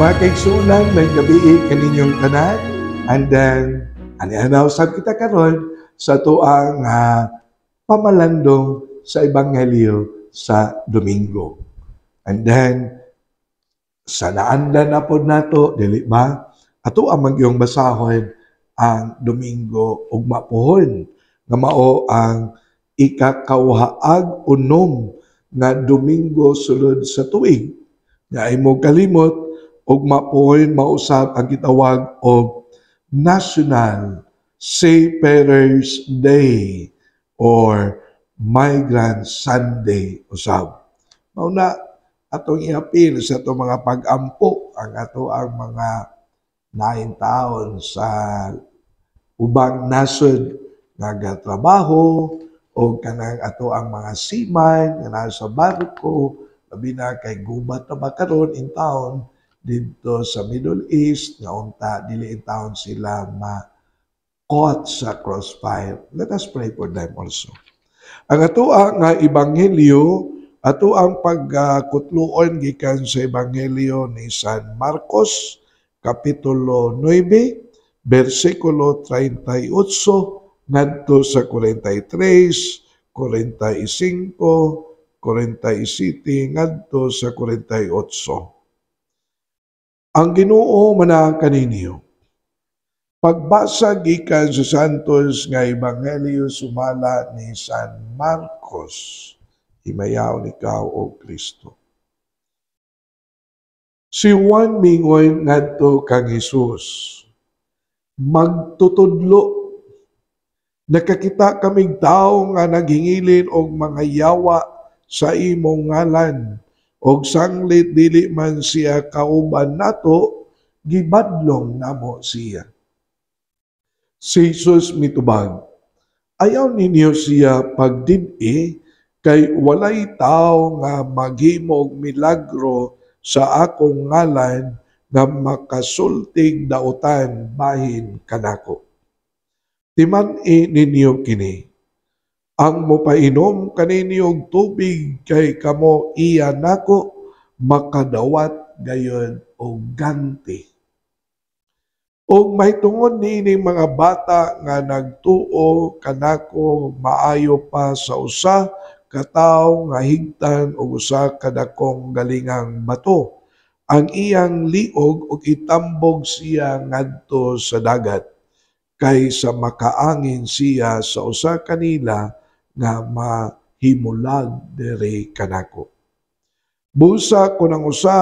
Mga kaigsunan, may gabi kaninyong tanan. And then, anianausap kita karon sa tuang pamalandong sa Ebanghelyo sa Domingo. And then, sa naandan na po nato, dili ba? Ato ang magyong basahon ang Domingo ug mapuhon nga mao ang ikakawhaag unom nga Domingo sulod sa tuig. Nga imo kalimot ug mapuhon mausab ang gitawag og National Seafarers Day or Migrant Sunday usab. Mao na atong iapil sa itong mga pag-ampo ang ato ang mga naintaon sa ubang nasod nga gatrabaho o kanang ato ang mga seaman nga nasa barko labi na kay gubat na ba karon in town dito sa Middle East nga unta dili in town sila ma-caught sa crossfire. Let us pray for them also. Ang ato nga ebanghelyo ato ang pagkutluon gikan sa ebanghelyo ni San Marcos kapitulo 9 bersikulo 38 ngadto sa 43, 45, 47 ngadto sa 48. Ang Ginoo manang kaninyo. Pagbasa gikan sa Santos nga ebanghelyo sumala ni San Marcos. Himayaw ikaw o Kristo. Si Juan mingoy ngadto kang Hesus. Magtutudlo. Nakakita kaming tao nga naghingilin og mga yawa sa imong ngalan. Og sanglit dili man siya kauban nato, gibadlong namo siya. Si Jesus mitubag, ayaw ninyo siya pagdid-i, kay walay tao nga maghimo og milagro sa akong ngalan nga makasultig dautan bahin kanako. Timan-i ninyo kini. Ang mopainom kaninyo og tubig kay kamo iya nako makadawat gayon og ganti. Og may tungod niining mga bata nga nagtuo kanako maayo pa sa usa ka tawo nga higtan og usa ka dakong galingang bato. Ang iyang liog og itambog siya ngadto sa dagat kaysa makaangin siya sa usa kanila nga mahimulag diri kanako. Busa ko ng usa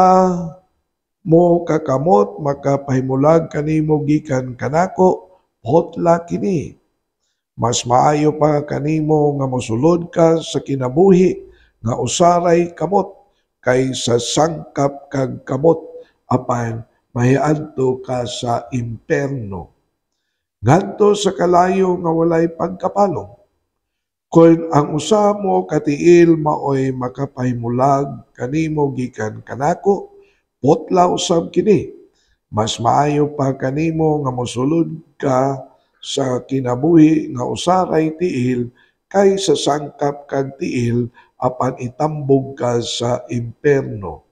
mo kakamot makapahimulag kanimo gikan kanako, hotla kini. Mas maayo pa kanimo nga mosulod ka sa kinabuhi nga usaray kamot kaysa sangkap kag kamot apan mahiadto ka sa imperno. Ngadto sa kalayo nga walay pagkapalong. Kung ang usa mo katiil maoy makapahimulag kanimo gikan kanako, potla usab kini. Mas maayo pa kanimo nga mosulod ka sa kinabuhi nga usaray tiil kaysa sangkap kag tiil apan itambog ka sa imperno.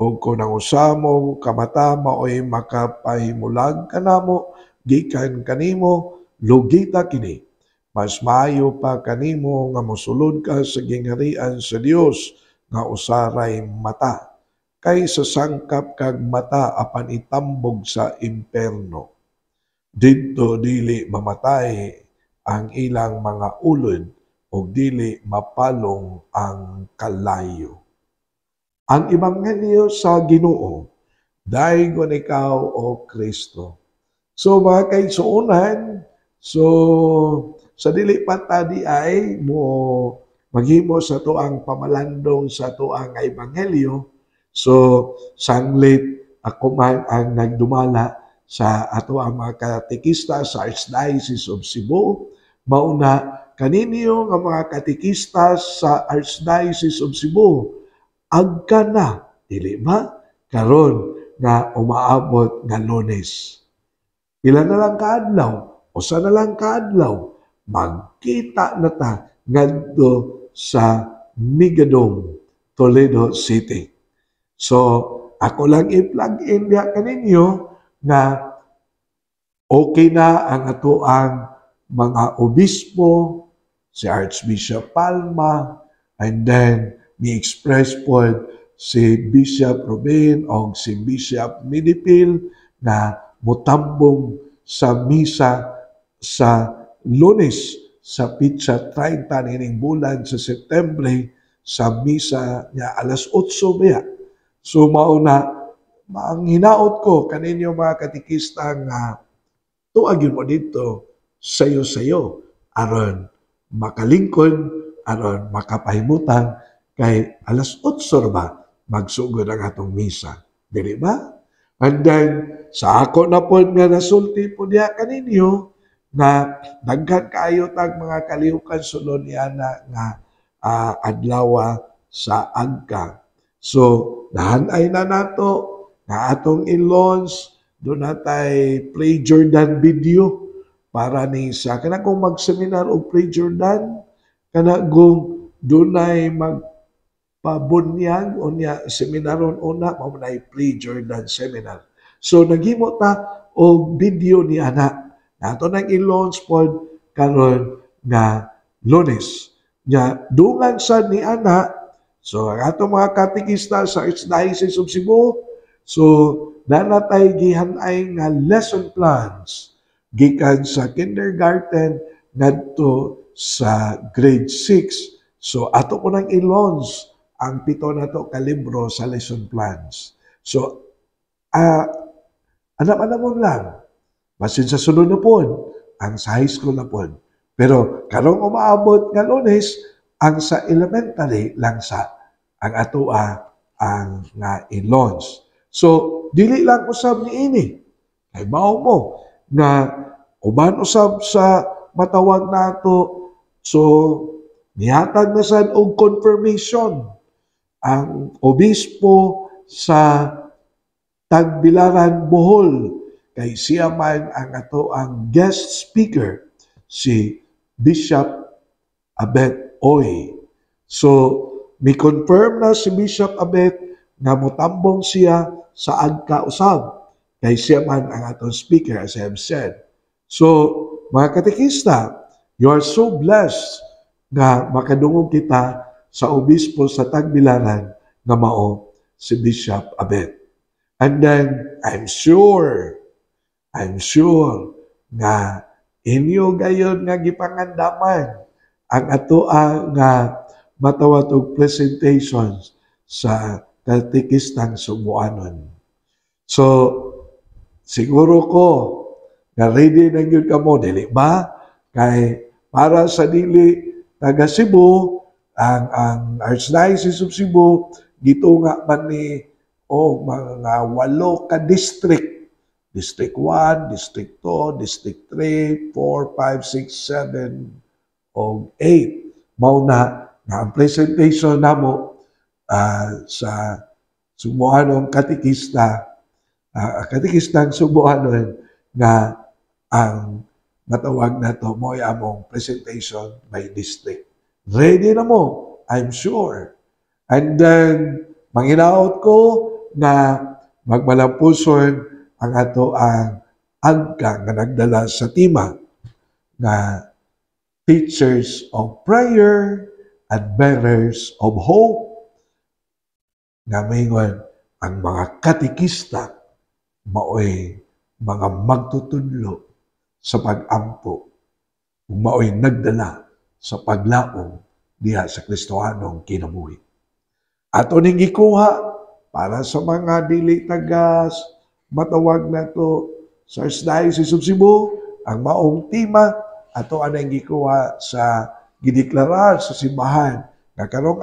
O kung ang usa mo kamata maoy makapahimulag kanamo gikan kanimo, lugita kini. Mas maayo pa kanimo nga mosulod ka sa gingharian sa Dios nga usaray mata kaysa sangkap kag mata apan itambog sa imperno. Didto dili mamatay ang ilang mga ulod o dili mapalong ang kalayo. Ang ebanghelyo sa Ginoo, daygon ikaw o Kristo. So mga kaigsuonan, sa dili pa tadi ay mo maghimo sa tuang pamalandong sa tuang ebanghelyo. So sanglit ako man ang nagdumala sa ato ang mga katekista sa Archdiocese of Cebu. Mauna kaninyo nga mga katekista sa Archdiocese of Cebu, agka na, dili ba? Karon nga umaabot nga Lunes. Pila na lang kaadlaw, usa na lang kaadlaw, magkita na ta ngadto sa Migadong, Toledo City. So, ako lang i-plug in diha kaninyo na okay na ang ato ang mga obispo, si Archbishop Palma, and then mi-express po si Bishop Ruben o si Bishop Midipil na mutambong sa misa sa Lunes sa pitsa 30 nining bulan sa Setyembre sa misa niya alas 8 baya. So mauna, ang hinaot ko kaninyo mga katikista nga tuagin mo dito sayo-sayo aron makalingkod, aron makapahimutan kay alas 8 ba magsugod ang atong misa. Dili ba? And then, sa ako na po nga nasulti po diya kaninyo na daghan kaayo tag mga kalihukan sulod niya nga adlaw sa agka. So, nahanay na nato na atong i-launch doon natay Play Jordan video para ni sa kana kung mag-seminar og Play Jordan kana kung dunay magpabunyag unya seminaron una mao na Play Jordan seminar. So naghimo ta og video ni ana. Nato nang i-launch pod karon nga Lunes. Nya dungan sad ni ana. So ang ato mga katikista sa Archdiocese of Cebu, so nanatay gihanay nga lesson plans gikan sa kindergarten ngadto sa grade 6. So ato ko nang i-launch ang 7 nato ka libro sa lesson plans. So anam-anamon lang. Basin sa sunod na pod, ang sa high school na pod. Pero karong umaabot nga Lunes, ang sa elementary lang sa ang ato ang nga i-launch. So, dili lang usab ni ini. Kay mao mo na uban usab sa matawag nato. So, nihatag na sad og confirmation ang obispo sa Tagbilaran, Bohol. Kay siya man ang ato ang guest speaker, si Bishop Abet Oy. So, mi-confirm na si Bishop Abet nga motambong siya sa agka usab. Kay siya man ang atong speaker, as I have said. So, mga katekista, you are so blessed nga makadungog kita sa obispo sa Tagbilaran nga mao si Bishop Abet. And then, I'm sure nga inyo gayon nga gipangandaman ang ato nga matawag og presentations sa katekistang Subuanon. So, siguro ko na ready na yun ka mo, dili ba? Kay para sa dili taga Cebu, ang Archdiocese of Cebu, dito nga man ni mga 8 ka district. District 1, District 2, District 3, 4, 5, 6, 7, o 8. Mao na ang presentation namo sa Subuanong katikistang Subuanon nga ang matawag na to mo among presentation by district. Ready na mo, I'm sure. And then, manginaot ko na magmalampuson ang ato ang agka nga nagdala sa tima nga teachers of prayer and bearers of hope nga mingon ang mga katikista maoy mga magtutudlo sa pag-ampo ug maoy nagdala sa paglaom diha sa Kristohanong kinabuhi. Ato ning gikuha para sa mga dili tagas matawag na to sa Archdiocese of Cebu, ang maong tima ato anang gikuha sa gideklarar sa simbahan nga karong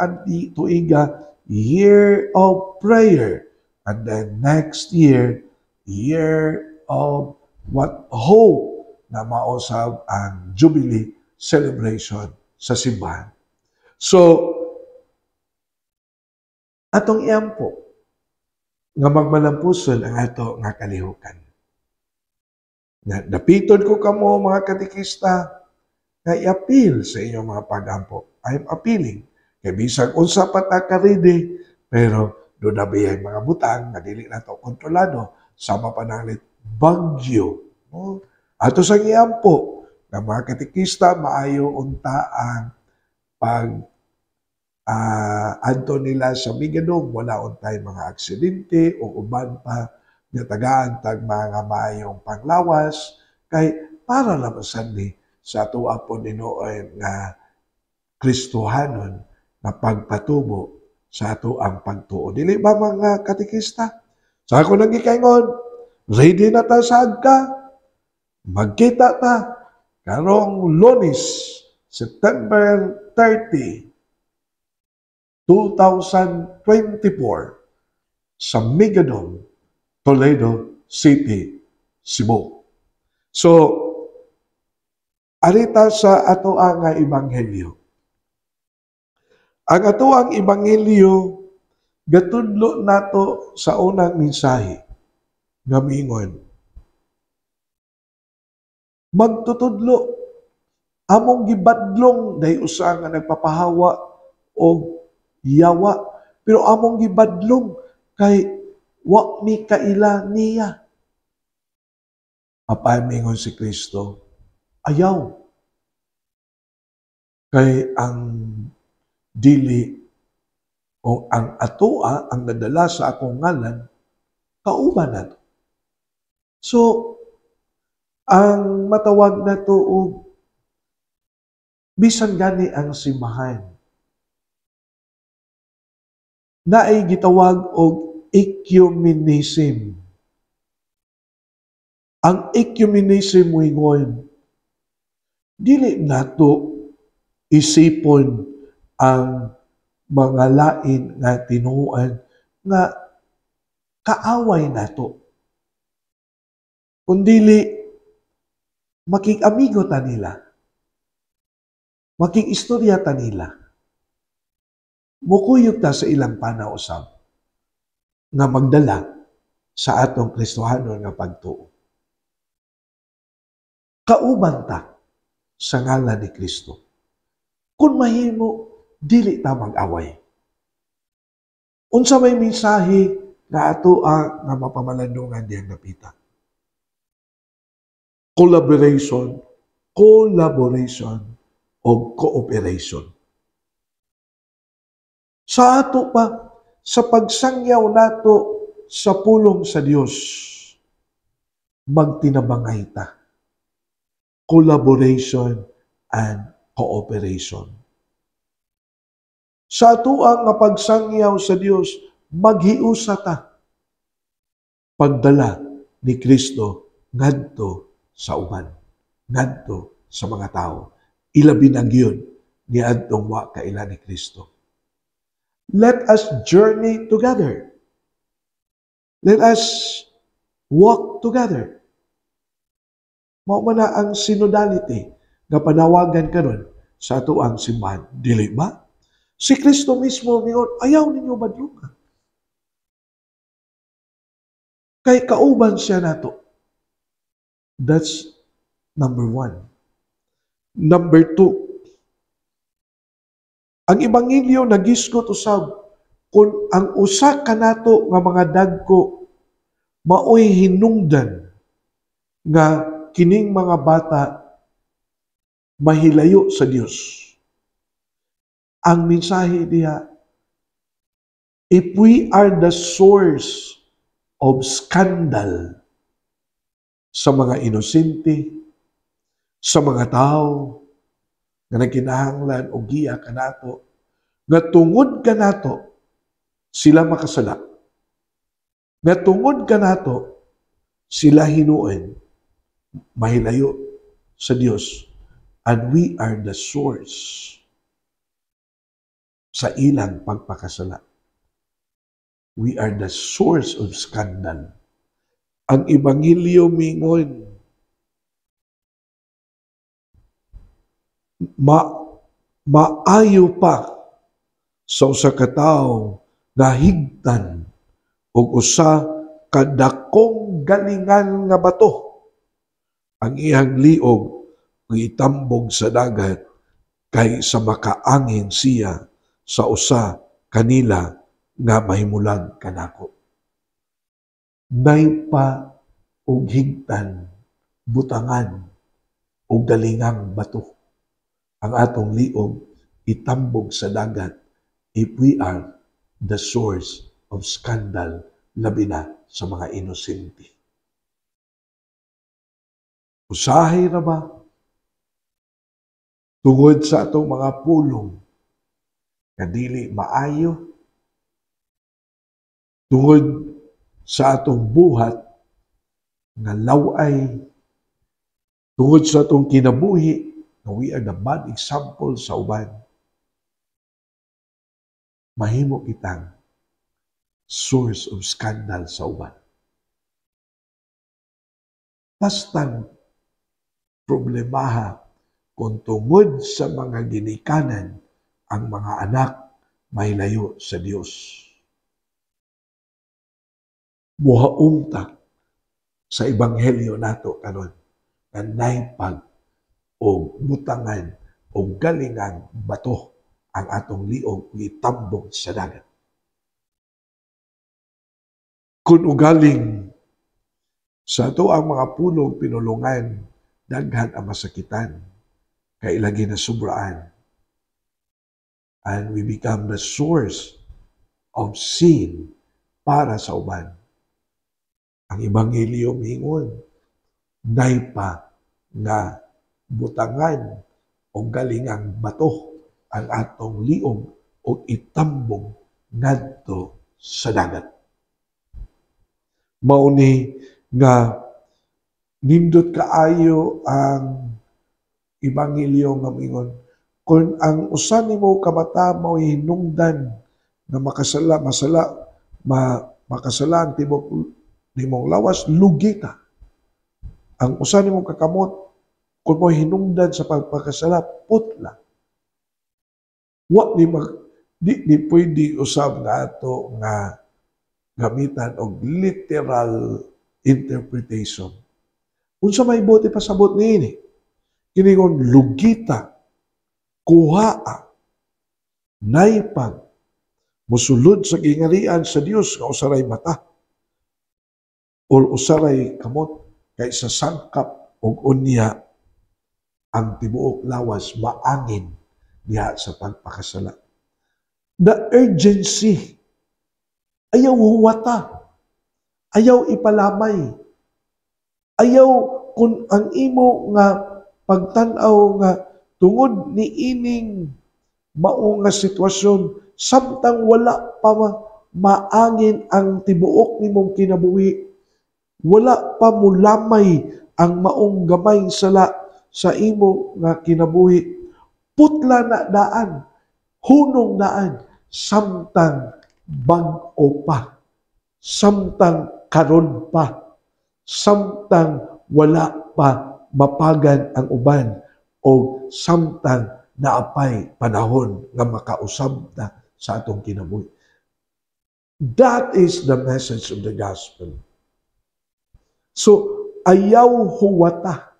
tuiga Year of Prayer, and then next year of hope na mausab ang Jubilee celebration sa simbahan. So atong iampo nga magmalampuson ang ato nga kalihukan. Napiton ko kamo mga katekista nga i-appeal sa inyong mga pag-ampo. I'm appealing. Kaya bisag unsa pa ta ka ready, pero do na biyay mga butang nga dili nato kontrolado sama pa nang bagyo. No? Ato sa giampo nga mga katikista maayo unta ang pag adto nila sa Migadong, wala untay mga aksidente o uban pa nga tagaan tag mga maayong panglawas kay para naman sandi sa ato po Ginoo nga Kristohanon na pagpatubo sa ato ang pagtuo. Dili ba mga katikista? Sa ako nang gikaingon, ready na ta sa agka. Magkita ta karong Lunes, September 30, 2024 sa Migadong, Toledo City, Cebu. So, arita sa ato ang ebanghelyo. Ang ato ang ebanghelyo gatudlo nato sa unang mensahe nga miingon. Magtutudlo among gibadlong day usa nga nagpapahawa og yawa pero among gibadlong kay wa mi kaila niya. Apay mingon si Kristo, ayaw. Kay ang dili o ang atoa ang nadala sa akong ngalan, kauban nato. So, ang matawag na to og bisan gani ang simbahan. Naay gitawag og ecumenism. Ang ecumenism wingon, dili nato isipon ang mga lain nga tinuoan nga kaaway nato. Kundili makig-amigo ta nila. Makig-istorya ta nila. Mukuyog ta sa ilang panausab nga magdala sa atong Kristohanon nga pagtuo. Kauban ta sa ngalan ni Kristo. Kung mahimo, dili ta mag-away. Unsa may mensahe nga ato nga mapamalandungan diyang napita. Collaboration, o cooperation. Sa ato pa, sa pagsangyaw nato sa pulong sa Dios, magtinabangay ta. Collaboration and cooperation. Sa ato nga pagsangyaw sa Dios, maghiusa ta. Pagdala ni Kristo ngadto sa uban, ngadto sa mga tao. Ilabi na gyud ni adtong wa kaila ni Kristo. Let us journey together. Let us walk together. Mao man na ang synodality nga panawagan karon sa ato ang simbahan. Dili ba? Si Kristo mismo mingon, ayaw ninyo badlungan. Kay kauban siya nato. That's number 1. Number 2, ang ebanghelyo nagisgot usab kung ang usa kanato nga mga dagko maoy hinungdan nga kining mga bata mahilayo sa Dios. Ang mensahe diha, if we are the source of scandal sa mga inosente, sa mga tao nga nagkinahanglan o giya kanato, nga tungod kanato sila makasala. Nga tungod kanato sila hinuon, mahilayo sa Dios, and we are the source sa ilang pagpakasala. We are the source of scandal. Ang ebanghelyo mingon, maayo pa sa usa ka tawo nga higtan og usa ka dakong galingan nga bato ang iyang liog itambog sa dagat kay sa makaangin siya sa usa kanila nga mahimulag kanako. Nay pa og higtan, butangan, o galingang bato ang atong liog itambog sa dagat if we are the source of scandal, labi na sa mga inosente. Usahay na ba tungod sa atong mga pulong nga dili maayo, tungod sa atong buhat nga laway, tungod sa atong kinabuhi nga we are the bad example sa uban, mahimo kitang source of scandal sa uban. Bastang problemaha kung tungod sa mga ginikanan ang mga anak mahilayo sa Dios. Muhaumta sa ebanghelyo nato karon nga naipag o butangan o galingang bato ang atong liog gitambog sa dagat. Kung ugaling sa ato ang mga pulong pinulungan, daghan ang masakitan, kay lagi na sobraan. And we become the source of sin para sa uban. Ang ebanghelyo mingon, nay pa nga butangan o galingang bato ang atong liog o itambong ngadto sa dagat. Mauni nga nindot kaayo ang ebanghelyo nga mingon, kung ang usa nimo kabata mao hinungdan nga makasala ang tibok nimong lawas, lugi ka. Ang usa nimong kakamot kung mo hinungdan sa pagpakasala, putla. Di pwede usab nga ato nga gamitan og literal interpretation. Unsa may bote pasabot niini? Kini kon lugita, kuhaa, naipag, musulod sa gingarian sa Dios nga usaray mata o usaray kamot kay sa sangkap og unya ang tibuok lawas maangin diha sa pagpakasala. The urgency, ayaw huwata, ayaw ipalamay, ayaw kung ang imo nga pagtan-aw nga tungod ni ining mao nga sitwasyon samtang wala pa maangin ang tibuok nimong kinabuhi, wala pa mulamay ang maong gamay sala sa imo nga kinabuhi, putla na daan, hunong daan, samtang bag-o pa, samtang karon pa, samtang wala pa mapagan ang uban, o samtang naapay panahon nga makausab na sa atong kinabuhi. That is the message of the gospel. So, ayaw huwata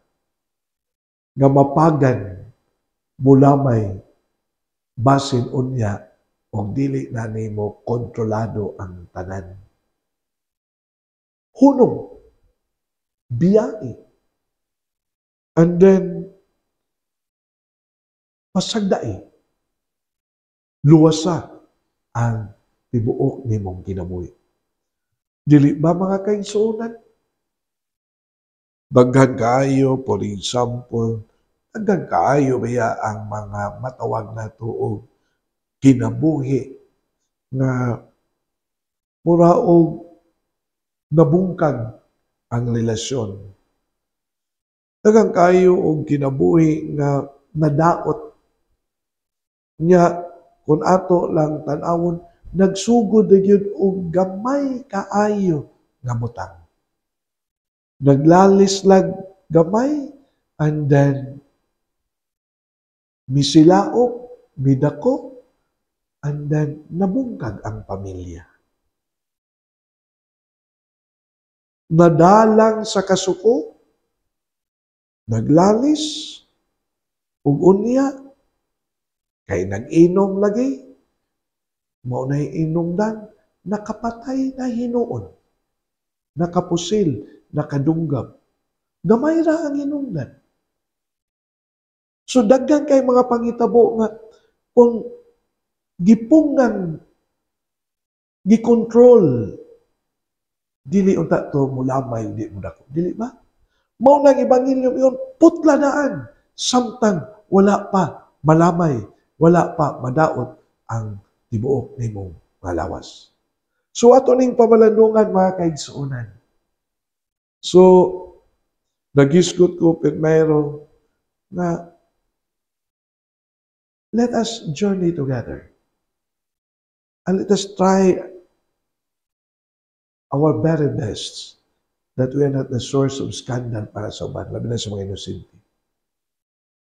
nga mapagan mulamay basin unya o dili na nimo kontrolado ang tanan. Hunong, biyai. And then, pasagdai, luwasa ang tibuok nimong kinabuhi. Dili ba mga kaigsuonan? Daghan kaayo, for example, daghan kaayo baya ang mga matawag na tuog kinabuhi nga mura og nabungkag ang relasyon. Daghan kaayo og kinabuhi nga nadaot nya kung ato lang tan-awon, nagsugod na yun og gamay kaayo nga butang. Naglalis lag gamay, and then misilaok, midako, and then nabungkag ang pamilya. Nadalang sa kasuko, naglalis, ug unya, kay nag-inom lagi, Mao nay inungdan nakapatay na hinuon, nakapusil, nakadunggab. Gamay ra ang hinungdan. So daghan kay mga pangitabo nga kung gipungan, gikontrol, dili unta to mulamay, di mo dako. Dili ba? Mao nang ebanghelyo yun, putlanaan. Samtang wala pa malamay, wala pa madaot ang tibuok nimong nga lawas. So ato ning pamalandungan mga kaigsuonan. So nagisgot ko pirmero na let us journey together. And let us try our very best that we are not the source of scandal para sa uban, labi na sa mga inosente.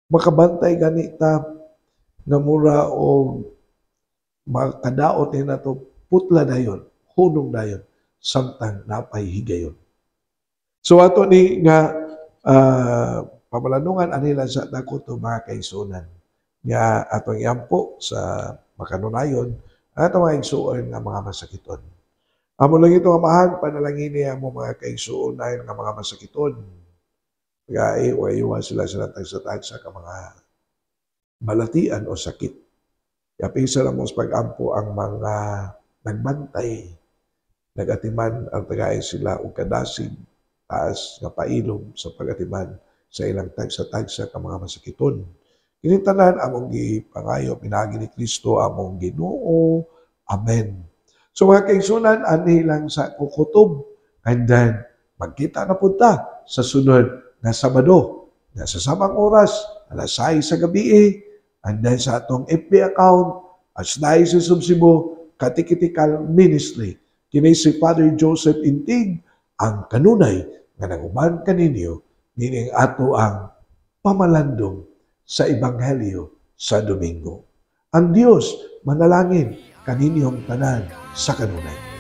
Makabantay ganita nga mura o makadaot na to putla dayon, hunong dayon, samtang napay higayon. So ato ni nga pamalanungan anila sa dako to mga kaigsuonan nga atong iampo sa makanunayon ato mga igsuon nga mga masakiton. Amo lang ito amahan panalangin niya mo mga kaigsuonan nga mga masakiton. Kaya iwa sila tagsa-tagsa ka mga balatian o sakit. Yapisa lang mo sa pag-ampo ang mga nagbantay, nagatiman ang tagay sila o kadasig taas nga pailom sa pagatiman sa ilang tagsa-tagsa ka mga masakiton. Kinintanan among gipangayo pinagi ni Kristo among Ginoo. Amen. So mga kaigsuonan ani lang sa kukutob and then magkita na punta sa sunod na Sabado na sa samang oras alas 6 sa gabi and then sa atong FB account as Diocese of Cebu Catechetical Ministry kini si Father Joseph Intig ang kanunay nga naguban kaninyo nining ato ang pamalandong sa Ebanghelyo sa Domingo. Ang Dios manalangin kaninyong tanan sa kanunay.